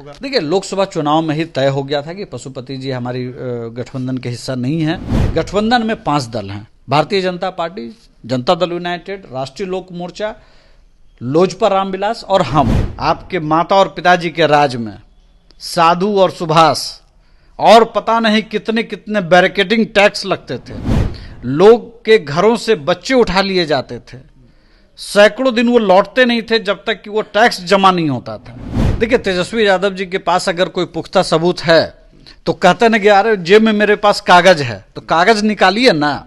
होगा? देखिए, लोकसभा चुनाव में ही तय हो गया था कि पशुपति जी हमारी गठबंधन के हिस्सा नहीं है। गठबंधन में 5 दल हैं: भारतीय जनता पार्टी, जनता दल यूनाइटेड, राष्ट्रीय लोक मोर्चा, लोजपा रामविलास और हम। आपके माता और पिताजी के राज में साधु और सुभाष और पता नहीं कितने कितने बैरिकेडिंग टैक्स लगते थे। लोग के घरों से बच्चे उठा लिए जाते थे। सैकड़ों दिन वो लौटते नहीं थे जब तक कि वो टैक्स जमा नहीं होता था। देखिए, तेजस्वी यादव जी के पास अगर कोई पुख्ता सबूत है तो कहते न कि यार जेब में मेरे पास कागज है, तो कागज निकालिए ना।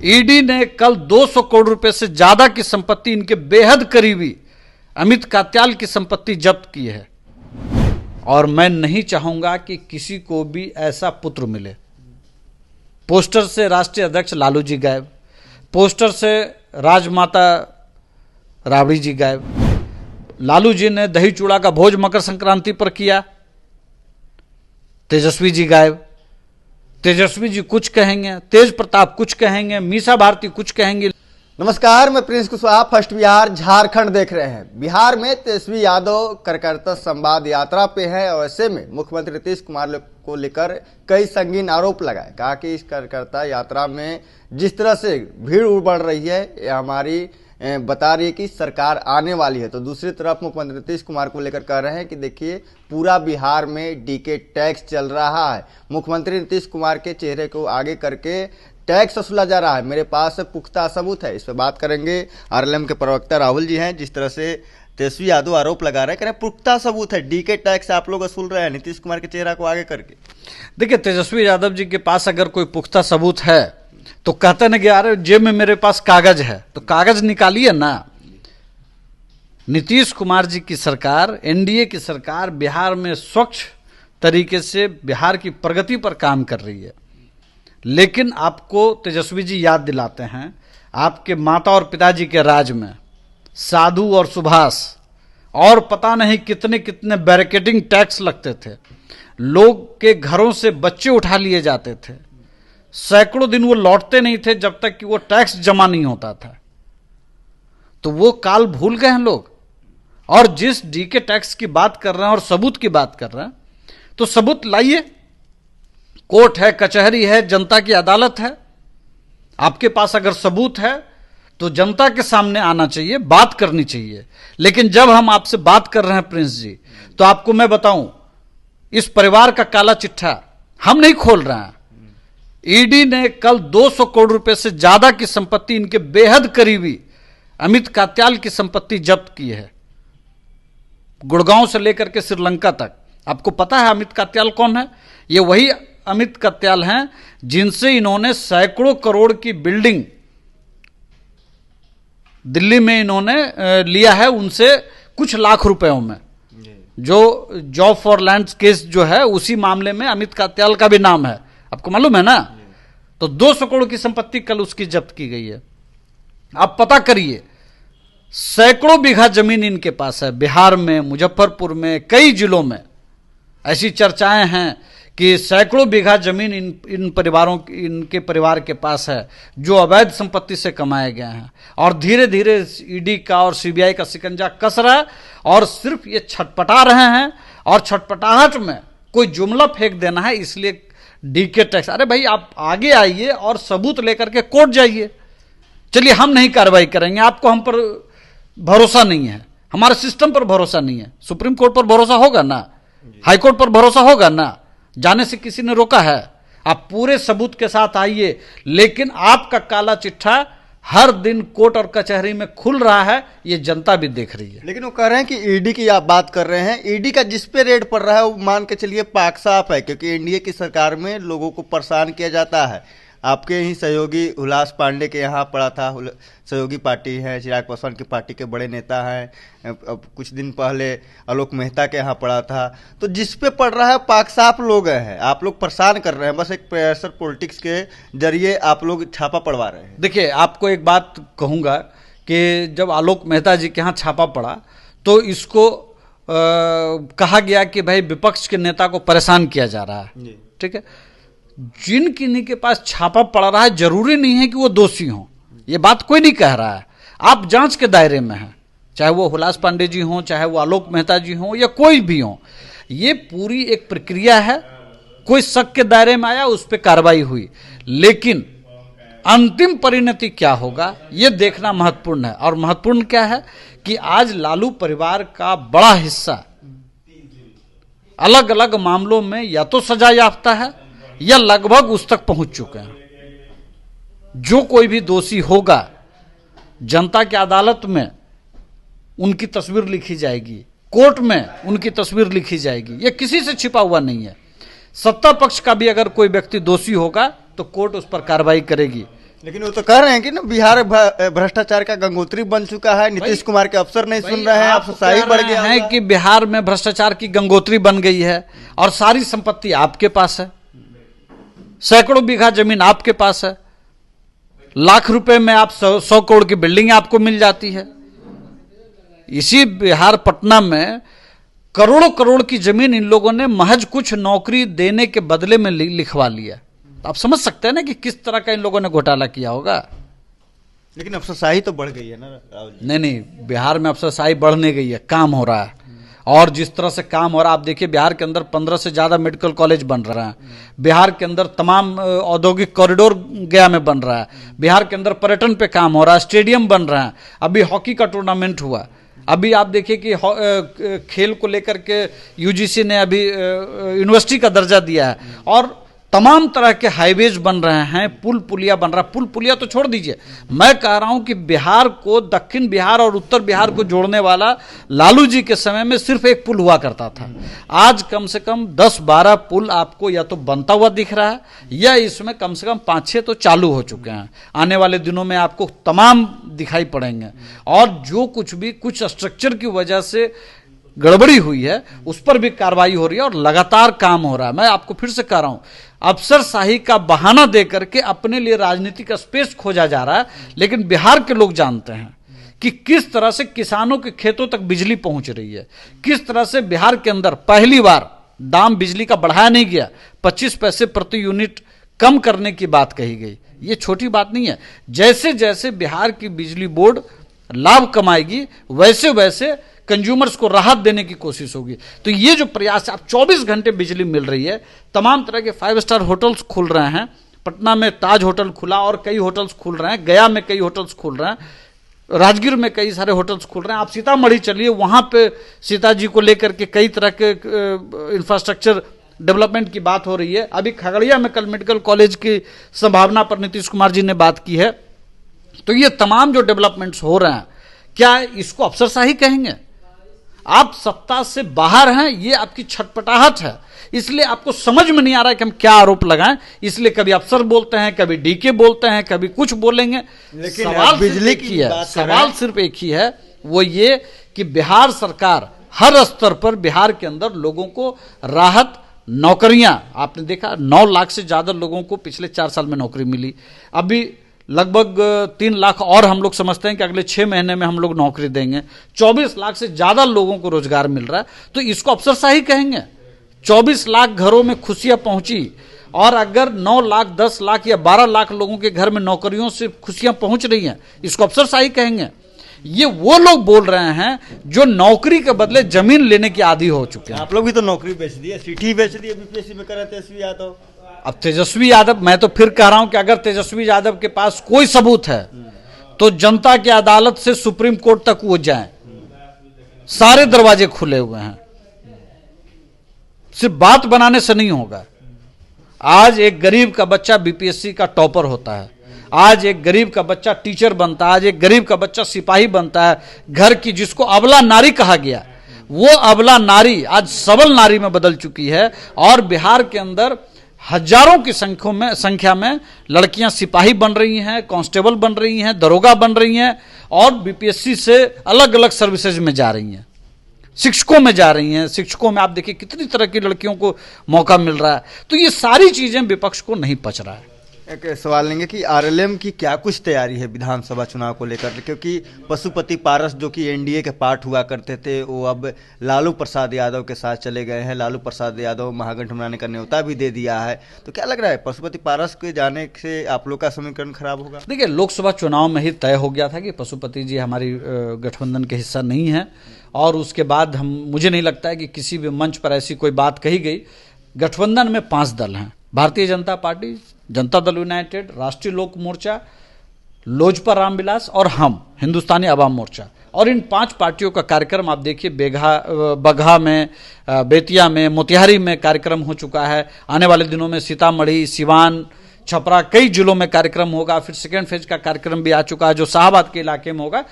ईडी ने कल 200 करोड़ रुपए से ज्यादा की संपत्ति, इनके बेहद करीबी अमित कात्याल की संपत्ति जब्त की है। और मैं नहीं चाहूंगा कि किसी को भी ऐसा पुत्र मिले। पोस्टर से राष्ट्रीय अध्यक्ष लालू जी गायब, पोस्टर से राजमाता राबड़ी जी गायब। लालू जी ने दही चूड़ा का भोज मकर संक्रांति पर किया, तेजस्वी जी गायब। तेजस्वी जी कुछ कहेंगे, तेज प्रताप कुछ कहेंगे, मीसा भारती कुछ कहेंगे। नमस्कार, मैं प्रिंस कुशवाहा फर्स्ट बिहार झारखंड देख रहे हैं। बिहार में तेजस्वी यादव कार्यकर्ता संवाद यात्रा पे है और ऐसे में मुख्यमंत्री नीतीश कुमार को लेकर कई संगीन आरोप लगाए। कहा कि इस कार्यकर्ता यात्रा में जिस तरह से भीड़ बढ़ रही है, ये हमारी बता रही है कि सरकार आने वाली है। तो दूसरी तरफ मुख्यमंत्री नीतीश कुमार को लेकर कह रहे हैं कि देखिए, पूरा बिहार में डीके टैक्स चल रहा है। मुख्यमंत्री नीतीश कुमार के चेहरे को आगे करके टैक्स वसूला जा रहा है। मेरे पास पुख्ता सबूत है। इस पर बात करेंगे। आरएलएम के प्रवक्ता राहुल जी हैं। जिस तरह से तेजस्वी यादव आरोप लगा रहे हैं, कह रहे हैं पुख्ता सबूत है, डीके टैक्स आप लोग वसूल रहे हैं नीतीश कुमार के चेहरा को आगे करके। देखिए, तेजस्वी यादव जी के पास अगर कोई पुख्ता सबूत है तो कहते न कि यार जेब में मेरे पास कागज है, तो कागज निकालिए ना। नीतीश कुमार जी की सरकार, एनडीए की सरकार बिहार में स्वच्छ तरीके से बिहार की प्रगति पर काम कर रही है। लेकिन आपको तेजस्वी जी याद दिलाते हैं, आपके माता और पिताजी के राज में साधु और सुभाष और पता नहीं कितने कितने बैरिकेडिंग टैक्स लगते थे। लोग के घरों से बच्चे उठा लिए जाते थे। सैकड़ों दिन वो लौटते नहीं थे जब तक कि वो टैक्स जमा नहीं होता था। तो वो काल भूल गए हैं लोग। और जिस डीके टैक्स की बात कर रहे हैं और सबूत की बात कर रहे हैं, तो सबूत लाइए। कोर्ट है, कचहरी है, जनता की अदालत है। आपके पास अगर सबूत है तो जनता के सामने आना चाहिए, बात करनी चाहिए। लेकिन जब हम आपसे बात कर रहे हैं प्रिंस जी, तो आपको मैं बताऊं, इस परिवार का काला चिट्ठा हम नहीं खोल रहे हैं। ईडी ने कल 200 करोड़ रुपए से ज्यादा की संपत्ति, इनके बेहद करीबी अमित कात्याल की संपत्ति जब्त की है। गुड़गांव से लेकर के श्रीलंका तक। आपको पता है अमित कात्याल कौन है? ये वही अमित कात्याल हैं जिनसे इन्होंने सैकड़ों करोड़ की बिल्डिंग दिल्ली में इन्होंने लिया है, उनसे कुछ लाख रुपयों में। जो जॉब फॉर लैंड केस जो है, उसी मामले में अमित कात्याल का भी नाम है। आपको मालूम है ना? तो 200 करोड़ की संपत्ति कल उसकी जब्त की गई है। आप पता करिए, सैकड़ों बीघा जमीन इनके पास है बिहार में, मुजफ्फरपुर में, कई जिलों में। ऐसी चर्चाएं हैं कि सैकड़ों बीघा जमीन इनके परिवार के पास है, जो अवैध संपत्ति से कमाए गए हैं। और धीरे धीरे ईडी का और सीबीआई का शिकंजा कस रहा है और सिर्फ ये छटपटा रहे हैं। और छटपटाहट में कोई जुमला फेंक देना है, इसलिए डीके टैक्स। अरे भाई, आप आगे आइए और सबूत लेकर के कोर्ट जाइए। चलिए, हम नहीं कार्रवाई करेंगे, आपको हम पर भरोसा नहीं है, हमारे सिस्टम पर भरोसा नहीं है। सुप्रीम कोर्ट पर भरोसा होगा ना, हाई कोर्ट पर भरोसा होगा ना। जाने से किसी ने रोका है? आप पूरे सबूत के साथ आइए। लेकिन आपका काला चिट्ठा हर दिन कोर्ट और कचहरी में खुल रहा है, ये जनता भी देख रही है। लेकिन वो कह रहे हैं कि ईडी की आप बात कर रहे हैं, ईडी का जिस पे रेड पड़ रहा है वो मान के चलिए पाक साफ है, क्योंकि एनडीए की सरकार में लोगों को परेशान किया जाता है। आपके ही सहयोगी हुलास पांडे के यहाँ पड़ा था। सहयोगी पार्टी है, चिराग पासवान की पार्टी के बड़े नेता हैं। अब कुछ दिन पहले आलोक मेहता के यहाँ पड़ा था। तो जिस पे पड़ रहा है पाक साफ लोग हैं, आप लोग परेशान कर रहे हैं। बस एक प्रेशर पॉलिटिक्स के जरिए आप लोग छापा पड़वा रहे हैं। देखिए, आपको एक बात कहूँगा कि जब आलोक मेहता जी के यहाँ छापा पड़ा तो इसको कहा गया कि भाई विपक्ष के नेता को परेशान किया जा रहा है। ठीक है, जिन किन्हीं के पास छापा पड़ रहा है जरूरी नहीं है कि वो दोषी हों। ये बात कोई नहीं कह रहा है। आप जांच के दायरे में हैं, चाहे वो हुलास पांडे जी हों, चाहे वो आलोक मेहता जी हों, या कोई भी हों। ये पूरी एक प्रक्रिया है, कोई शक के दायरे में आया उस पर कार्रवाई हुई, लेकिन अंतिम परिणति क्या होगा ये देखना महत्वपूर्ण है। और महत्वपूर्ण क्या है कि आज लालू परिवार का बड़ा हिस्सा अलग अलग मामलों में या तो सजा याफ्ता है या लगभग उस तक पहुंच चुके हैं। जो कोई भी दोषी होगा जनता की अदालत में उनकी तस्वीर लिखी जाएगी, कोर्ट में उनकी तस्वीर लिखी जाएगी, यह किसी से छिपा हुआ नहीं है। सत्ता पक्ष का भी अगर कोई व्यक्ति दोषी होगा तो कोर्ट उस पर कार्रवाई करेगी। लेकिन वो तो कह रहे हैं कि ना बिहार भ्रष्टाचार का गंगोत्री बन चुका है, नीतीश कुमार के अफसर नहीं सुन रहे हैं, अफसरशाही बढ़ गया है कि बिहार में भ्रष्टाचार की गंगोत्री बन गई है और सारी संपत्ति आपके पास है, सैकड़ों बीघा जमीन आपके पास है, लाख रुपए में आप 100 करोड़ की बिल्डिंग आपको मिल जाती है। इसी बिहार पटना में करोड़ों करोड़ की जमीन इन लोगों ने महज कुछ नौकरी देने के बदले में लिखवा लिया। आप समझ सकते हैं ना कि किस तरह का इन लोगों ने घोटाला किया होगा। लेकिन अफसरशाही तो बढ़ गई है ना राहुल जी। नहीं, बिहार में अफसरशाही बढ़ने गई है, काम हो रहा है। और जिस तरह से काम हो रहा है, आप देखिए बिहार के अंदर 15 से ज्यादा मेडिकल कॉलेज बन रहा है, बिहार के अंदर तमाम औद्योगिक कॉरिडोर गया में बन रहा है, बिहार के अंदर पर्यटन पे काम हो रहा है, स्टेडियम बन रहा है, अभी हॉकी का टूर्नामेंट हुआ, अभी आप देखिए कि खेल को लेकर के यूजीसी ने अभी यूनिवर्सिटी का दर्जा दिया है, और तमाम तरह के हाईवेज बन रहे हैं, पुल पुलिया बन रहा है। पुल पुलिया तो छोड़ दीजिए, मैं कह रहा हूं कि बिहार को, दक्षिण बिहार और उत्तर बिहार को जोड़ने वाला लालू जी के समय में सिर्फ एक पुल हुआ करता था। आज कम से कम 10-12 पुल आपको या तो बनता हुआ दिख रहा है या इसमें कम से कम 5-6 तो चालू हो चुके हैं। आने वाले दिनों में आपको तमाम दिखाई पड़ेंगे। और जो कुछ भी कुछ स्ट्रक्चर की वजह से गड़बड़ी हुई है उस पर भी कार्रवाई हो रही है और लगातार काम हो रहा है। मैं आपको फिर से कह रहा हूं, अफसरशाही का बहाना देकर के अपने लिए राजनीतिक स्पेस खोजा जा रहा है, लेकिन बिहार के लोग जानते हैं कि किस तरह से किसानों के खेतों तक बिजली पहुंच रही है, किस तरह से बिहार के अंदर पहली बार दाम बिजली का बढ़ाया नहीं गया, 25 पैसे प्रति यूनिट कम करने की बात कही गई। ये छोटी बात नहीं है। जैसे जैसे बिहार की बिजली बोर्ड लाभ कमाएगी वैसे वैसे कंज्यूमर्स को राहत देने की कोशिश होगी। तो ये जो प्रयास है, आप 24 घंटे बिजली मिल रही है, तमाम तरह के 5 स्टार होटल्स खुल रहे हैं, पटना में ताज होटल खुला और कई होटल्स खुल रहे हैं, गया में कई होटल्स खुल रहे हैं, राजगीर में कई सारे होटल्स खुल रहे हैं। आप सीतामढ़ी चलिए, वहां पे सीता जी को लेकर के कई तरह के इंफ्रास्ट्रक्चर डेवलपमेंट की बात हो रही है। अभी खगड़िया में कल मेडिकल कॉलेज की संभावना पर नीतीश कुमार जी ने बात की है। तो ये तमाम जो डेवलपमेंट्स हो रहे हैं, क्या इसको अफसरशाही कहेंगे? आप सत्ता से बाहर हैं, ये आपकी छटपटाहट है, इसलिए आपको समझ में नहीं आ रहा है कि हम क्या आरोप लगाएं। इसलिए कभी अफसर बोलते हैं, कभी डीके बोलते हैं, कभी कुछ बोलेंगे। लेकिन सवाल बिजली की है, सवाल सिर्फ एक ही है, वो ये कि बिहार सरकार हर स्तर पर बिहार के अंदर लोगों को राहत, नौकरियां, आपने देखा 9 लाख से ज्यादा लोगों को पिछले 4 साल में नौकरी मिली। अभी लगभग 3 लाख और हम लोग समझते हैं कि अगले 6 महीने में हम लोग नौकरी देंगे। 24 लाख से ज्यादा लोगों को रोजगार मिल रहा है। तो इसको अफसरशाही कहेंगे? 24 लाख घरों में खुशियां पहुंची, और अगर 9 लाख, 10 लाख या 12 लाख लोगों के घर में नौकरियों से खुशियां पहुंच रही हैं, इसको अफसरशाही कहेंगे? ये वो लोग बोल रहे हैं जो नौकरी के बदले जमीन लेने की आदी हो चुके हैं। आप लोग भी तो नौकरी बेच दी है, सिटी बेच दी है, बीपीएससी में करे तेजस्वी यादव। अब तेजस्वी यादव, मैं तो फिर कह रहा हूं कि अगर तेजस्वी यादव के पास कोई सबूत है तो जनता की अदालत से सुप्रीम कोर्ट तक वो जाएं, सारे दरवाजे खुले हुए हैं। सिर्फ बात बनाने से नहीं होगा। आज एक गरीब का बच्चा बीपीएससी का टॉपर होता है, आज एक गरीब का बच्चा टीचर बनता है, आज एक गरीब का बच्चा सिपाही बनता है। घर की, जिसको अबला नारी कहा गया, वो अबला नारी आज सबल नारी में बदल चुकी है। और बिहार के अंदर हजारों की संख्या में लड़कियां सिपाही बन रही हैं, कांस्टेबल बन रही हैं, दरोगा बन रही हैं, और बीपीएससी से अलग अलग सर्विसेज में जा रही हैं, शिक्षकों में जा रही हैं। शिक्षकों में आप देखिए कितनी तरह की लड़कियों को मौका मिल रहा है। तो ये सारी चीजें विपक्ष को नहीं पच रहा है। एक सवाल लेंगे कि आरएलएम की क्या कुछ तैयारी है विधानसभा चुनाव को लेकर, क्योंकि पशुपति पारस जो कि एनडीए के पार्ट हुआ करते थे वो अब लालू प्रसाद यादव के साथ चले गए हैं। लालू प्रसाद यादव महागठबंधन का न्योता भी दे दिया है, तो क्या लग रहा है पशुपति पारस के जाने से आप लोग का समीकरण खराब होगा? देखिए, लोकसभा चुनाव में ही तय हो गया था कि पशुपति जी हमारी गठबंधन के हिस्सा नहीं है, और उसके बाद मुझे नहीं लगता है कि किसी भी मंच पर ऐसी कोई बात कही गई। गठबंधन में 5 दल हैं: भारतीय जनता पार्टी, जनता दल यूनाइटेड, राष्ट्रीय लोक मोर्चा, लोजपा रामविलास और हम हिंदुस्तानी अवाम मोर्चा। और इन 5 पार्टियों का कार्यक्रम आप देखिए, बगहा में, बेतिया में, मोतिहारी में कार्यक्रम हो चुका है। आने वाले दिनों में सीतामढ़ी, सिवान, छपरा, कई जिलों में कार्यक्रम होगा। फिर सेकेंड फेज का कार्यक्रम भी आ चुका है जो शाहबाद के इलाके में होगा।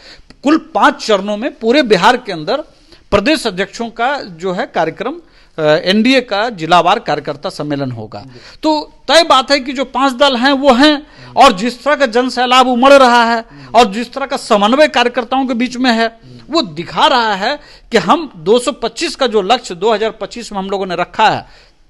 कुल 5 चरणों में पूरे बिहार के अंदर प्रदेश अध्यक्षों का जो है कार्यक्रम, एनडीए का जिलावार कार्यकर्ता सम्मेलन होगा। तो तय बात है कि जो 5 दल हैं वो हैं, और जिस तरह का जन सैलाब उमड़ रहा है और जिस तरह का समन्वय कार्यकर्ताओं के बीच में है, वो दिखा रहा है कि हम 225 का जो लक्ष्य 2025 में हम लोगों ने रखा है,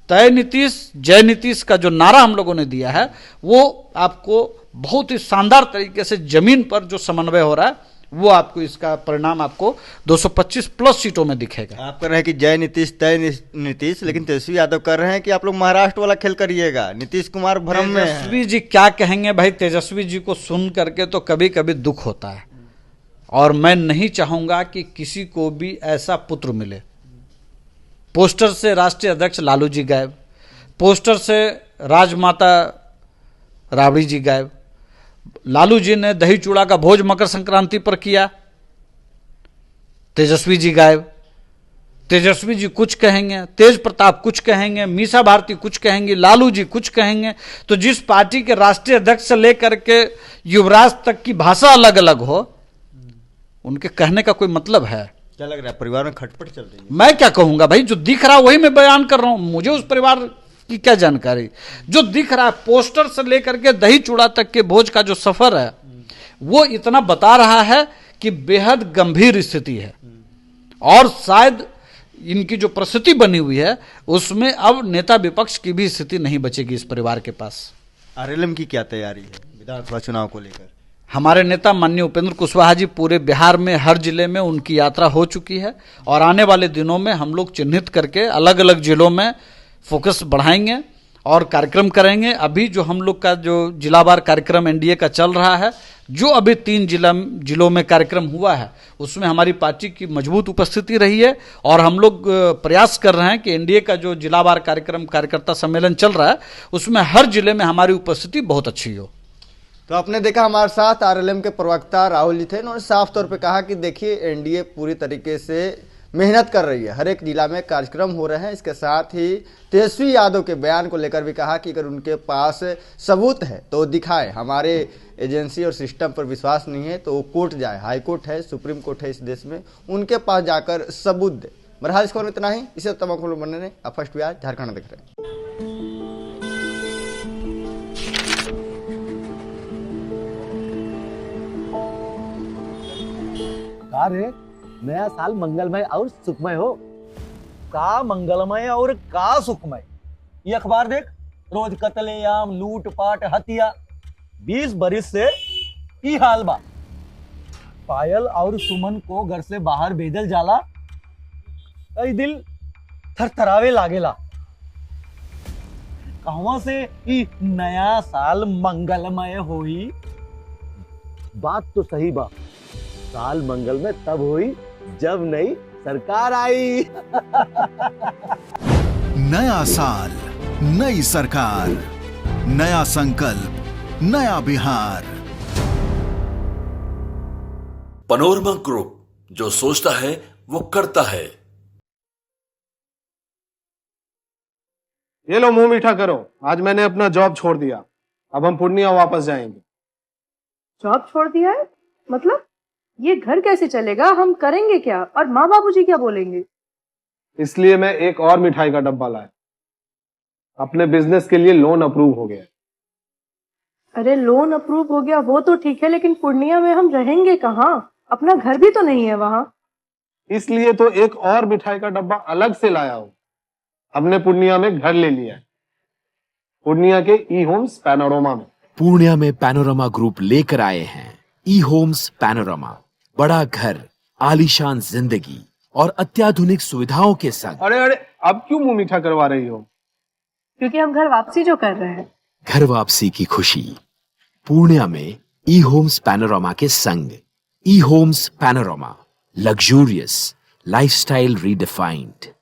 तय नीतीश जय नीतीश का जो नारा हम लोगों ने दिया है, वो आपको बहुत ही शानदार तरीके से जमीन पर जो समन्वय हो रहा है, वो आपको इसका परिणाम आपको 225 प्लस सीटों में दिखेगा। आप कह रहे हैं कि जय नीतीश तय नीतीश, लेकिन तेजस्वी यादव कर रहे हैं कि आप लोग महाराष्ट्र वाला खेल करिएगा, नीतीश कुमार भ्रम में हैं। तेजस्वी जी क्या कहेंगे भाई? तेजस्वी जी को सुन करके तो कभी कभी दुख होता है, और मैं नहीं चाहूंगा कि किसी को भी ऐसा पुत्र मिले। पोस्टर से राष्ट्रीय अध्यक्ष लालू जी गायब, पोस्टर से राजमाता राबड़ी जी गायब। लालू जी ने दही चूड़ा का भोज मकर संक्रांति पर किया, तेजस्वी जी गायब। तेजस्वी जी कुछ कहेंगे, तेज प्रताप कुछ कहेंगे, मीसा भारती कुछ कहेंगे, लालू जी कुछ कहेंगे। तो जिस पार्टी के राष्ट्रीय अध्यक्ष से लेकर के युवराज तक की भाषा अलग अलग हो, उनके कहने का कोई मतलब है? क्या लग रहा है परिवार में खटपट चल रही है? मैं क्या कहूंगा भाई, जो दिख रहा वही मैं बयान कर रहा हूं। मुझे उस परिवार की क्या जानकारी? जो दिख रहा है, पोस्टर से लेकर के दही चूड़ा तक के भोज का जो सफर है, वो इतना बता रहा है कि बेहद गंभीर स्थिति है, और शायद इनकी जो परिस्थिति बनी हुई है उसमें अब नेता विपक्ष की भी स्थिति नहीं बचेगी इस परिवार के पास। आरएलएम की क्या तैयारी है विधानसभा चुनाव को लेकर? हमारे नेता माननीय उपेंद्र कुशवाहा जी पूरे बिहार में हर जिले में उनकी यात्रा हो चुकी है, और आने वाले दिनों में हम लोग चिन्हित करके अलग अलग जिलों में फोकस बढ़ाएंगे और कार्यक्रम करेंगे। अभी जो हम लोग का जो जिलावार कार्यक्रम एनडीए का चल रहा है, जो अभी 3 जिलों में कार्यक्रम हुआ है, उसमें हमारी पार्टी की मजबूत उपस्थिति रही है, और हम लोग प्रयास कर रहे हैं कि एनडीए का जो जिलावार कार्यक्रम कार्यकर्ता सम्मेलन चल रहा है, उसमें हर जिले में हमारी उपस्थिति बहुत अच्छी हो। तो आपने देखा हमारे साथ आरएलएम के प्रवक्ता राहुल जी थे। उन्होंने साफ तौर पे कहा कि देखिए एनडीए पूरी तरीके से मेहनत कर रही है, हर एक जिला में कार्यक्रम हो रहे हैं। इसके साथ ही तेजस्वी यादव के बयान को लेकर भी कहा कि अगर उनके पास सबूत है तो दिखाए, हमारे एजेंसी और सिस्टम पर विश्वास नहीं है तो वो कोर्ट जाए, हाई कोर्ट है, सुप्रीम कोर्ट है इस देश में, उनके पास जाकर सबूत दे। बहरहाल इस खबर में इतना ही। इसे तमाम खबरों बनने ने आप फर्स्ट बिहार झारखंड देख रहे हैं। अरे नया साल मंगलमय और सुखमय हो। का मंगलमय और का सुखमय? ये अखबार देख, रोज कत्लेआम, लूटपाट, हत्या। 20 बरिस से ई हाल बा। पायल और सुमन को घर से बाहर भेजल जाला, कई दिल थरथरावे लागेला। कहवा से ई नया साल मंगलमय होई? बात तो सही बा, साल मंगल में तब हुई जब नई सरकार आई। नया साल, नई सरकार, नया संकल्प, नया बिहार। पनोरमा ग्रुप, जो सोचता है वो करता है। ये लो मुंह मीठा करो, आज मैंने अपना जॉब छोड़ दिया, अब हम पूर्णिया वापस जाएंगे। जॉब छोड़ दिया है? मतलब ये घर कैसे चलेगा? हम करेंगे क्या? और माँ बाबूजी क्या बोलेंगे? इसलिए मैं एक और मिठाई का डब्बा लाया, अपने बिजनेस के लिए लोन अप्रूव हो गया। अरे लोन अप्रूव हो गया वो तो ठीक है, लेकिन पूर्णिया में हम रहेंगे कहाँ? अपना घर भी तो नहीं है वहाँ। इसलिए तो एक और मिठाई का डब्बा अलग से लाया हूँ। हमने पूर्णिया में घर ले लिया है, पूर्णिया के ई होम्स पैनोरमा में। पूर्णिया में पैनोरमा ग्रुप लेकर आए हैं ई होम्स पैनोरमा। बड़ा घर, आलीशान जिंदगी और अत्याधुनिक सुविधाओं के संग। अरे अरे, अब क्यों मुंह मीठा करवा रही हो? क्योंकि हम घर वापसी जो कर रहे हैं। घर वापसी की खुशी पूर्णिया में ई होम्स पैनोरमा के संग। E homes panorama, luxurious lifestyle redefined.